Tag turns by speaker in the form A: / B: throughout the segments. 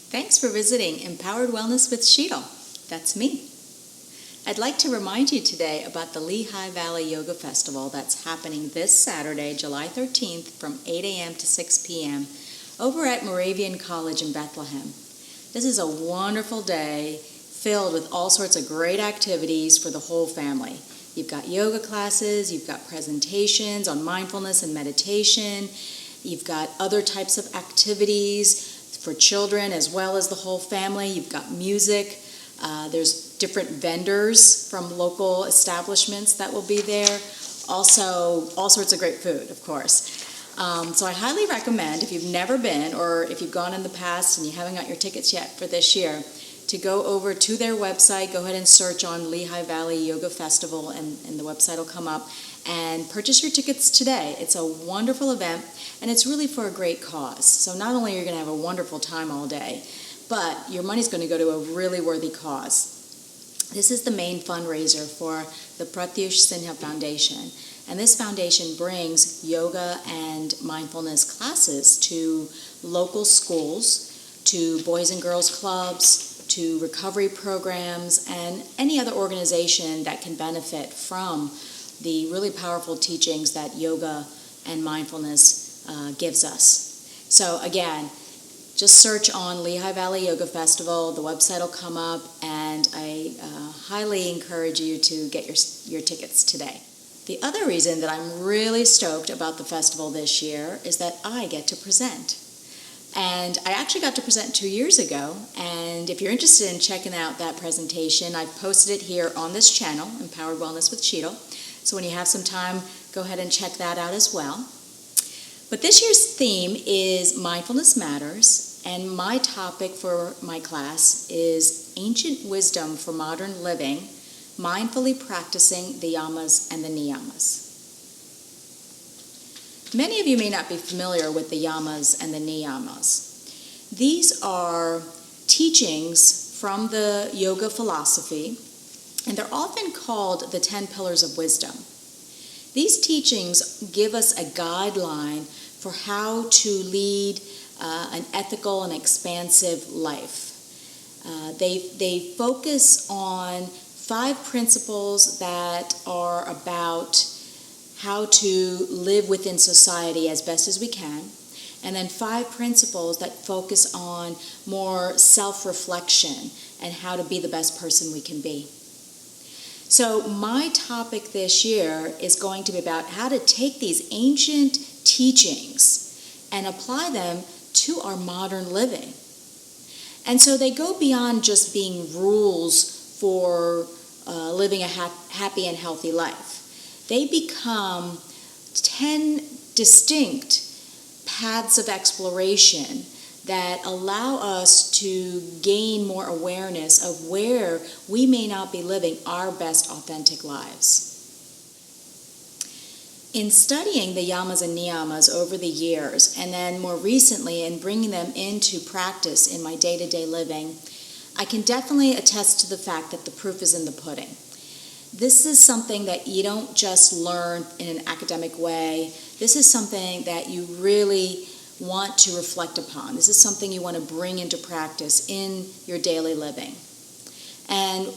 A: Thanks for visiting Empowered Wellness with Sheetal. That's me. I'd like to remind you today about the Lehigh Valley Yoga Festival that's happening this Saturday, July 13th from 8 a.m. to 6 p.m. over at Moravian College in Bethlehem. This is a wonderful day filled with all sorts of great activities for the whole family. You've got yoga classes, you've got presentations on mindfulness and meditation, you've got other types of activities for children as well as the whole family. You've got music. There's different vendors from local establishments that will be there. Also, all sorts of great food, of course. So I highly recommend, if you've never been or if you've gone in the past and you haven't got your tickets yet for this year, to go over to their website, go ahead and search on Lehigh Valley Yoga Festival and the website will come up, and purchase your tickets today. It's a wonderful event and it's really for a great cause. So not only are you going to have a wonderful time all day, but your money's going to go to a really worthy cause. This is the main fundraiser for the Pratyush Sinha Foundation. And this foundation brings yoga and mindfulness classes to local schools, to boys and girls clubs, to recovery programs, and any other organization that can benefit from the really powerful teachings that yoga and mindfulness gives us. So again, just search on Lehigh Valley Yoga Festival. The website will come up, and I highly encourage you to get your tickets today. The other reason that I'm really stoked about the festival this year is that I get to present. And I actually got to present 2 years ago, and if you're interested in checking out that presentation, I've posted it here on this channel, Empowered Wellness with Sheetal. So when you have some time, go ahead and check that out as well. But this year's theme is Mindfulness Matters, and my topic for my class is Ancient Wisdom for Modern Living, Mindfully Practicing the Yamas and the Niyamas. Many of you may not be familiar with the yamas and the niyamas. These are teachings from the yoga philosophy, and they're often called the 10 Pillars of Wisdom. These teachings give us a guideline for how to lead an ethical and expansive life. They focus on 5 principles that are about how to live within society as best as we can, and then 5 principles that focus on more self-reflection and how to be the best person we can be. So my topic this year is going to be about how to take these ancient teachings and apply them to our modern living. And so they go beyond just being rules for living a happy and healthy life. They become 10 distinct paths of exploration that allow us to gain more awareness of where we may not be living our best authentic lives. In studying the yamas and niyamas over the years, and then more recently in bringing them into practice in my day-to-day living, I can definitely attest to the fact that the proof is in the pudding. This is something that you don't just learn in an academic way. This is something that you really want to reflect upon. This is something you want to bring into practice in your daily living. And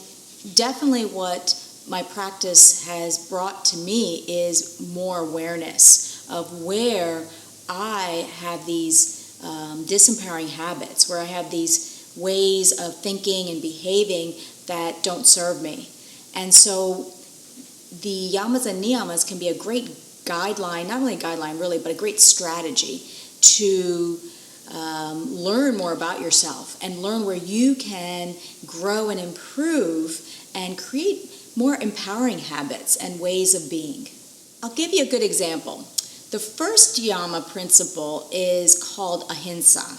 A: definitely what my practice has brought to me is more awareness of where I have these disempowering habits, where I have these ways of thinking and behaving that don't serve me. And so the yamas and niyamas can be a great guideline, not only a guideline really, but a great strategy to learn more about yourself and learn where you can grow and improve and create more empowering habits and ways of being. I'll give you a good example. The first yama principle is called ahimsa,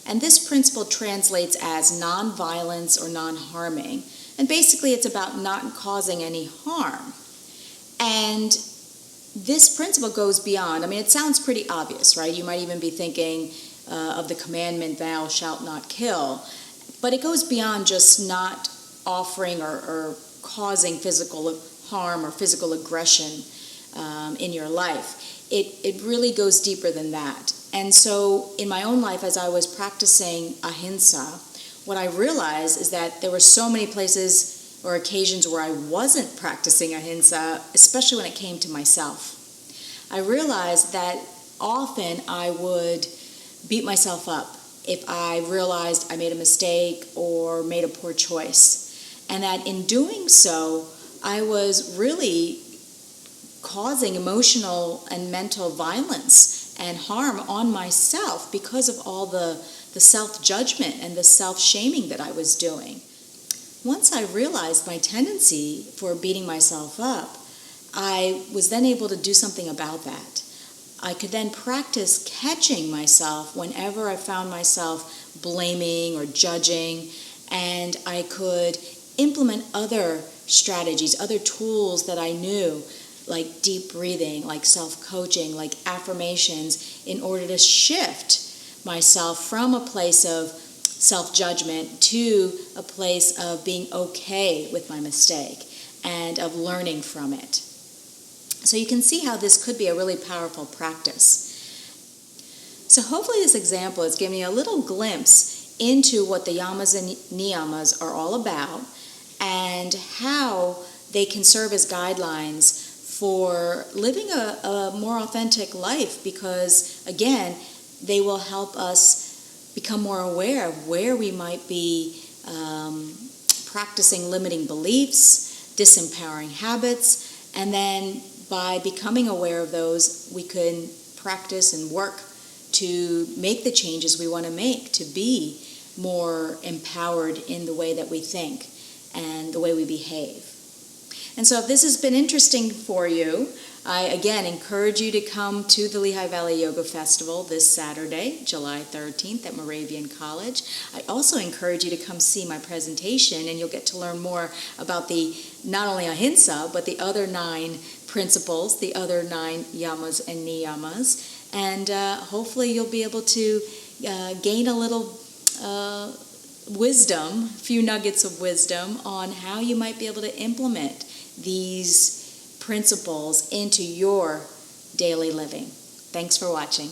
A: and this principle translates as non-violence or non-harming. And basically it's about not causing any harm. And this principle goes beyond, it sounds pretty obvious, right? You might even be thinking of the commandment, thou shalt not kill. But it goes beyond just not offering or causing physical harm or physical aggression in your life. It really goes deeper than that. And so in my own life, as I was practicing ahimsa, what I realized is that there were so many places or occasions where I wasn't practicing ahimsa, especially when it came to myself. I realized that often I would beat myself up if I realized I made a mistake or made a poor choice. And that in doing so, I was really causing emotional and mental violence and harm on myself because of all the self-judgment and the self-shaming that I was doing. Once I realized my tendency for beating myself up, I was then able to do something about that. I could then practice catching myself whenever I found myself blaming or judging, and I could implement other strategies, other tools that I knew, like deep breathing, like self-coaching, like affirmations, in order to shift myself from a place of self-judgment to a place of being okay with my mistake and of learning from it. So you can see how this could be a really powerful practice. So hopefully this example is giving you a little glimpse into what the yamas and niyamas are all about and how they can serve as guidelines for living a more authentic life, because again, they will help us become more aware of where we might be practicing limiting beliefs, disempowering habits, and then by becoming aware of those, we can practice and work to make the changes we want to make to be more empowered in the way that we think and the way we behave. And so if this has been interesting for you, I again encourage you to come to the Lehigh Valley Yoga Festival this Saturday, July 13th at Moravian College. I also encourage you to come see my presentation, and you'll get to learn more about the not only ahimsa, but the other 9 principles, the other 9 yamas and niyamas. And hopefully you'll be able to gain a little wisdom, a few nuggets of wisdom on how you might be able to implement these principles into your daily living. Thanks for watching.